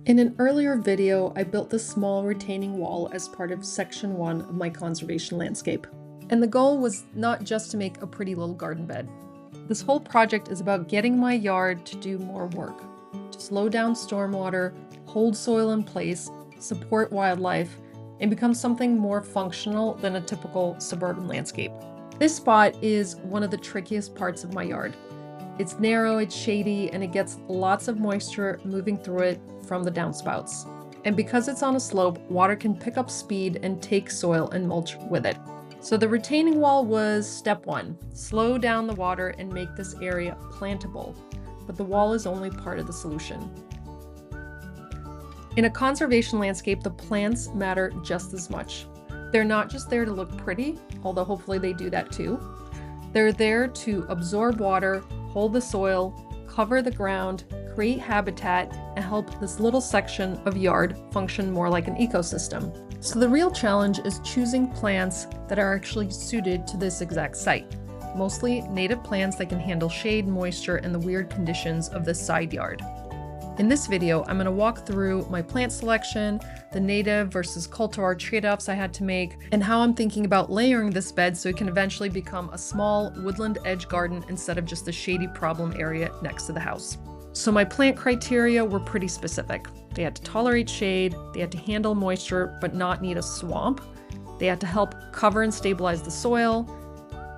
In an earlier video, I built this small retaining wall as part of section 1 of my conservation landscape. And the goal was not just to make a pretty little garden bed. This whole project is about getting my yard to do more work, to slow down stormwater, hold soil in place, support wildlife, and become something more functional than a typical suburban landscape. This spot is one of the trickiest parts of my yard. It's narrow, it's shady, and it gets lots of moisture moving through it from the downspouts. And because it's on a slope, water can pick up speed and take soil and mulch with it. So the retaining wall was step 1, slow down the water and make this area plantable. But the wall is only part of the solution. In a conservation landscape, the plants matter just as much. They're not just there to look pretty, although hopefully they do that too. They're there to absorb water, hold the soil, cover the ground, create habitat, and help this little section of yard function more like an ecosystem. So the real challenge is choosing plants that are actually suited to this exact site. Mostly native plants that can handle shade, moisture, and the weird conditions of this side yard. In this video, I'm going to walk through my plant selection, the native versus cultivar trade-offs I had to make, and how I'm thinking about layering this bed so it can eventually become a small woodland edge garden instead of just a shady problem area next to the house. So my plant criteria were pretty specific. They had to tolerate shade, they had to handle moisture but not need a swamp, they had to help cover and stabilize the soil,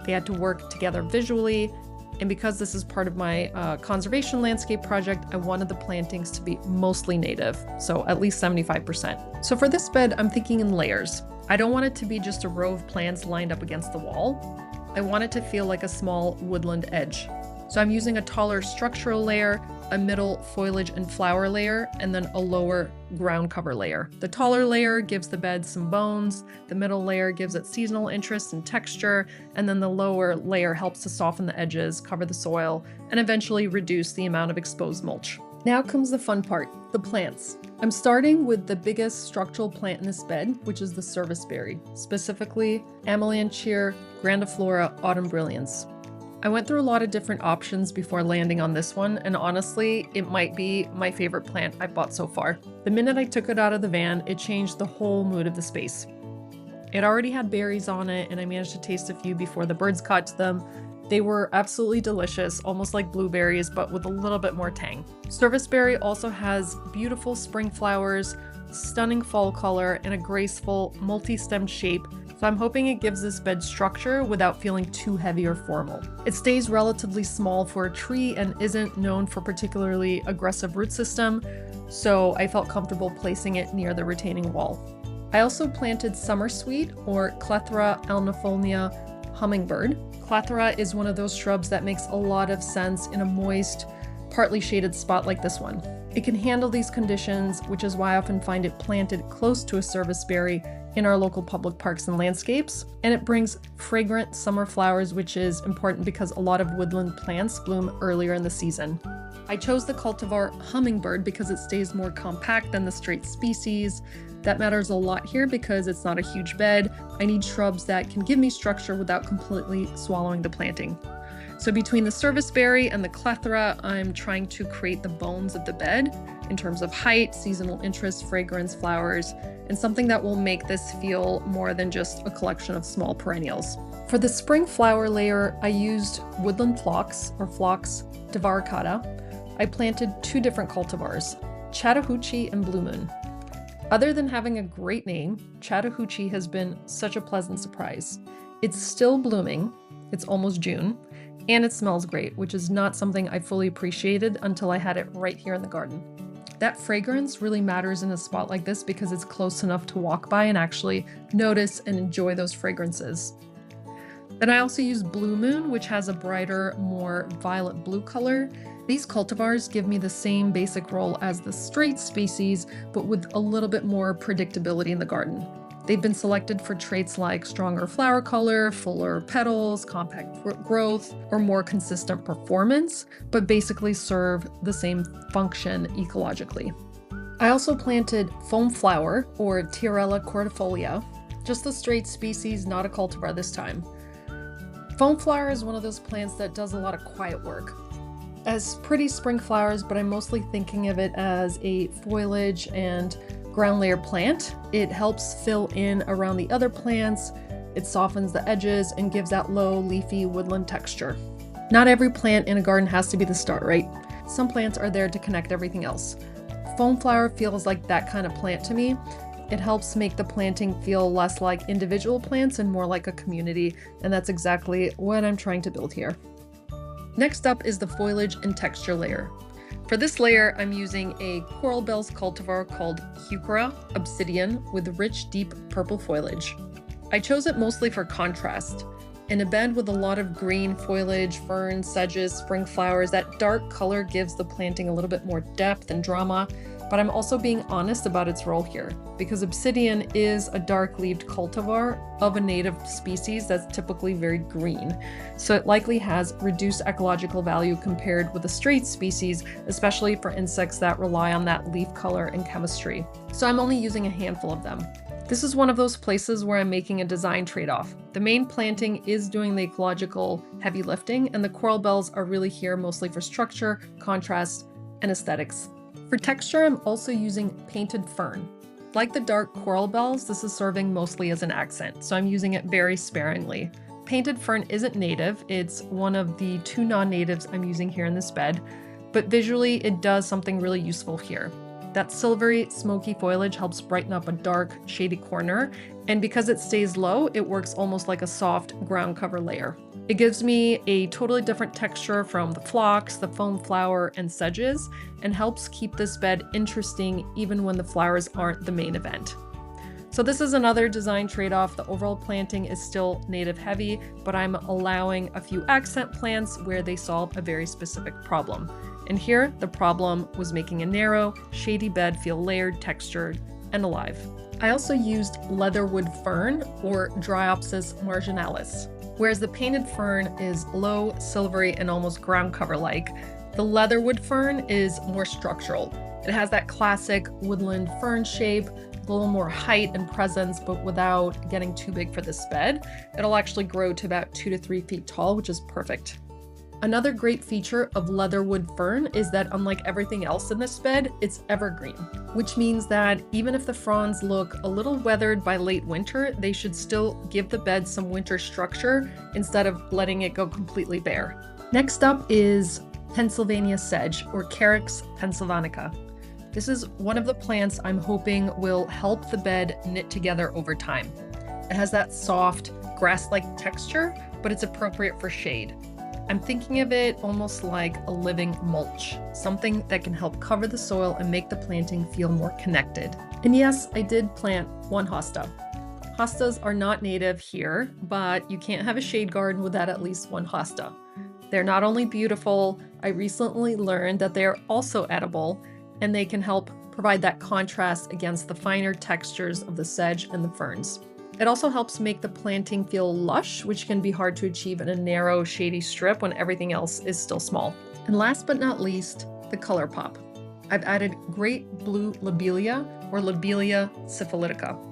they had to work together visually, and because this is part of my conservation landscape project, I wanted the plantings to be mostly native, so at least 75%. So for this bed, I'm thinking in layers. I don't want it to be just a row of plants lined up against the wall. I want it to feel like a small woodland edge. So I'm using a taller structural layer, a middle foliage and flower layer, and then a lower ground cover layer. The taller layer gives the bed some bones, the middle layer gives it seasonal interest and texture, and then the lower layer helps to soften the edges, cover the soil, and eventually reduce the amount of exposed mulch. Now comes the fun part, the plants. I'm starting with the biggest structural plant in this bed, which is the serviceberry, specifically Amelanchier grandiflora autumn brilliance. I went through a lot of different options before landing on this one, and honestly, it might be my favorite plant I've bought so far. The minute I took it out of the van, it changed the whole mood of the space. It already had berries on it, and I managed to taste a few before the birds caught to them. They were absolutely delicious, almost like blueberries, but with a little bit more tang. Serviceberry also has beautiful spring flowers, stunning fall color, and a graceful, multi-stemmed shape. So I'm hoping it gives this bed structure without feeling too heavy or formal. It stays relatively small for a tree and isn't known for particularly aggressive root system, so I felt comfortable placing it near the retaining wall. I also planted summer sweet, or Clethra alnifolia hummingbird. Clethra is one of those shrubs that makes a lot of sense in a moist, partly shaded spot like this one. It can handle these conditions, which is why I often find it planted close to a serviceberry in our local public parks and landscapes, and it brings fragrant summer flowers, which is important because a lot of woodland plants bloom earlier in the season. I chose the cultivar hummingbird because it stays more compact than the straight species. That matters a lot here because it's not a huge bed. I need shrubs that can give me structure without completely swallowing the planting. So between the serviceberry and the Clethra, I'm trying to create the bones of the bed in terms of height, seasonal interest, fragrance, flowers, and something that will make this feel more than just a collection of small perennials. For the spring flower layer, I used woodland phlox, or Phlox divaricata. I planted 2 different cultivars, Chattahoochee and Blue Moon. Other than having a great name, Chattahoochee has been such a pleasant surprise. It's still blooming, it's almost June, and it smells great, which is not something I fully appreciated until I had it right here in the garden. That fragrance really matters in a spot like this because it's close enough to walk by and actually notice and enjoy those fragrances. Then I also used Blue Moon, which has a brighter, more violet blue color. These cultivars give me the same basic role as the straight species, but with a little bit more predictability in the garden. They've been selected for traits like stronger flower color, fuller petals, compact growth, or more consistent performance, but basically serve the same function ecologically. I also planted foam flower, or Tiarella cordifolia, just the straight species, not a cultivar this time. Foam flower is one of those plants that does a lot of quiet work. as pretty spring flowers, but I'm mostly thinking of it as a foliage and ground layer plant. It helps fill in around the other plants, it softens the edges, and gives that low, leafy woodland texture. Not every plant in a garden has to be the star, right? Some plants are there to connect everything else. Foam flower feels like that kind of plant to me. It helps make the planting feel less like individual plants and more like a community, and that's exactly what I'm trying to build here. Next up is the foliage and texture layer. For this layer, I'm using a Coral Bells cultivar called Heuchera Obsidian with rich, deep purple foliage. I chose it mostly for contrast. In a bed with a lot of green foliage, ferns, sedges, spring flowers, that dark color gives the planting a little bit more depth and drama, but I'm also being honest about its role here, because obsidian is a dark-leaved cultivar of a native species that's typically very green, so it likely has reduced ecological value compared with a straight species, especially for insects that rely on that leaf color and chemistry. So I'm only using a handful of them. This is one of those places where I'm making a design trade-off. The main planting is doing the ecological heavy lifting, and the coral bells are really here mostly for structure, contrast, and aesthetics. For texture, I'm also using painted fern. Like the dark coral bells, this is serving mostly as an accent, so I'm using it very sparingly. Painted fern isn't native, it's one of the 2 non-natives I'm using here in this bed, but visually it does something really useful here. That silvery, smoky foliage helps brighten up a dark, shady corner, and because it stays low, it works almost like a soft ground cover layer. It gives me a totally different texture from the phlox, the foam flower, and sedges, and helps keep this bed interesting even when the flowers aren't the main event. So this is another design trade-off. The overall planting is still native heavy, but I'm allowing a few accent plants where they solve a very specific problem. And here, the problem was making a narrow, shady bed feel layered, textured, and alive. I also used leatherwood fern, or Dryopsis marginalis. Whereas the painted fern is low, silvery, and almost ground cover-like, the leatherwood fern is more structural. It has that classic woodland fern shape, a little more height and presence, but without getting too big for this bed. It'll actually grow to about 2 to 3 feet tall, which is perfect. Another great feature of leatherwood fern is that unlike everything else in this bed, it's evergreen, which means that even if the fronds look a little weathered by late winter, they should still give the bed some winter structure instead of letting it go completely bare. Next up is Pennsylvania sedge, or Carex pennsylvanica. This is one of the plants I'm hoping will help the bed knit together over time. It has that soft, grass-like texture, but it's appropriate for shade. I'm thinking of it almost like a living mulch, something that can help cover the soil and make the planting feel more connected. And yes, I did plant one hosta. Hostas are not native here, but you can't have a shade garden without at least one hosta. They're not only beautiful, I recently learned that they are also edible, and they can help provide that contrast against the finer textures of the sedge and the ferns. It also helps make the planting feel lush, which can be hard to achieve in a narrow, shady strip when everything else is still small. And last but not least, the color pop. I've added great blue lobelia, or Lobelia syphilitica.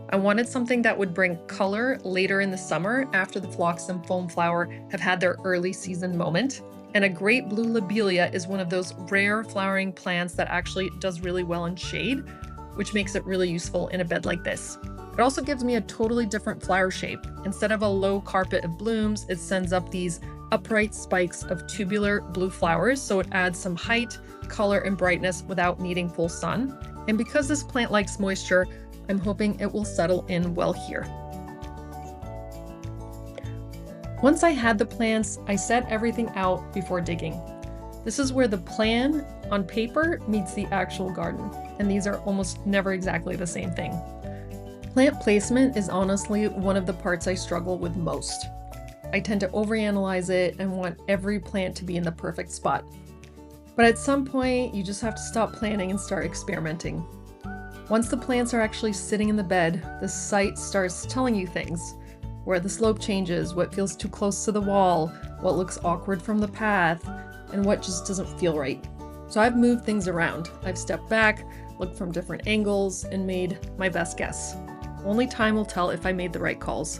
I wanted something that would bring color later in the summer after the phlox and foam flower have had their early season moment. And a great blue lobelia is one of those rare flowering plants that actually does really well in shade, which makes it really useful in a bed like this. It also gives me a totally different flower shape. Instead of a low carpet of blooms, it sends up these upright spikes of tubular blue flowers, so it adds some height, color, and brightness without needing full sun. And because this plant likes moisture, I'm hoping it will settle in well here. Once I had the plants, I set everything out before digging. This is where the plan on paper meets the actual garden, and these are almost never exactly the same thing. Plant placement is honestly one of the parts I struggle with most. I tend to overanalyze it and want every plant to be in the perfect spot. But at some point, you just have to stop planning and start experimenting. Once the plants are actually sitting in the bed, the site starts telling you things. Where the slope changes, what feels too close to the wall, what looks awkward from the path, and what just doesn't feel right. So I've moved things around. I've stepped back, looked from different angles, and made my best guess. Only time will tell if I made the right calls.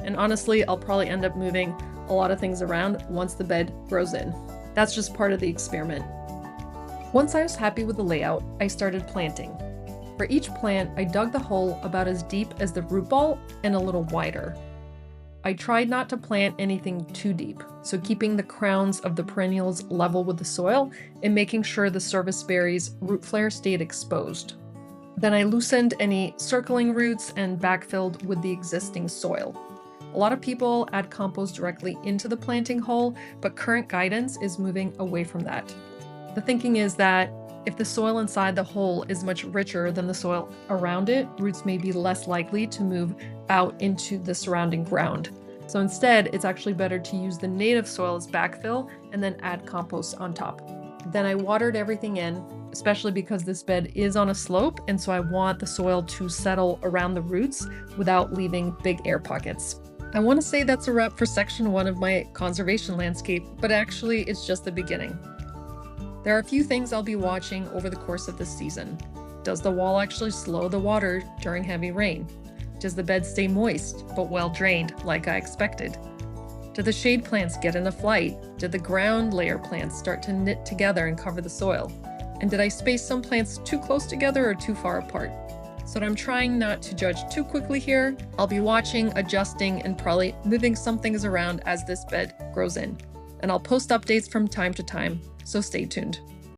And honestly, I'll probably end up moving a lot of things around once the bed grows in. That's just part of the experiment. Once I was happy with the layout, I started planting. For each plant, I dug the hole about as deep as the root ball and a little wider. I tried not to plant anything too deep, so keeping the crowns of the perennials level with the soil and making sure the service berries' root flare stayed exposed. Then I loosened any circling roots and backfilled with the existing soil. A lot of people add compost directly into the planting hole, but current guidance is moving away from that. The thinking is that if the soil inside the hole is much richer than the soil around it, roots may be less likely to move out into the surrounding ground. So instead, it's actually better to use the native soil as backfill and then add compost on top. Then I watered everything in, especially because this bed is on a slope, and so I want the soil to settle around the roots without leaving big air pockets. I want to say that's a wrap for section 1 of my conservation landscape, but actually it's just the beginning. There are a few things I'll be watching over the course of this season. Does the wall actually slow the water during heavy rain? Does the bed stay moist but well drained like I expected? Did the shade plants get enough light? Did the ground layer plants start to knit together and cover the soil? And did I space some plants too close together or too far apart? So I'm trying not to judge too quickly here. I'll be watching, adjusting, and probably moving some things around as this bed grows in. And I'll post updates from time to time, so stay tuned.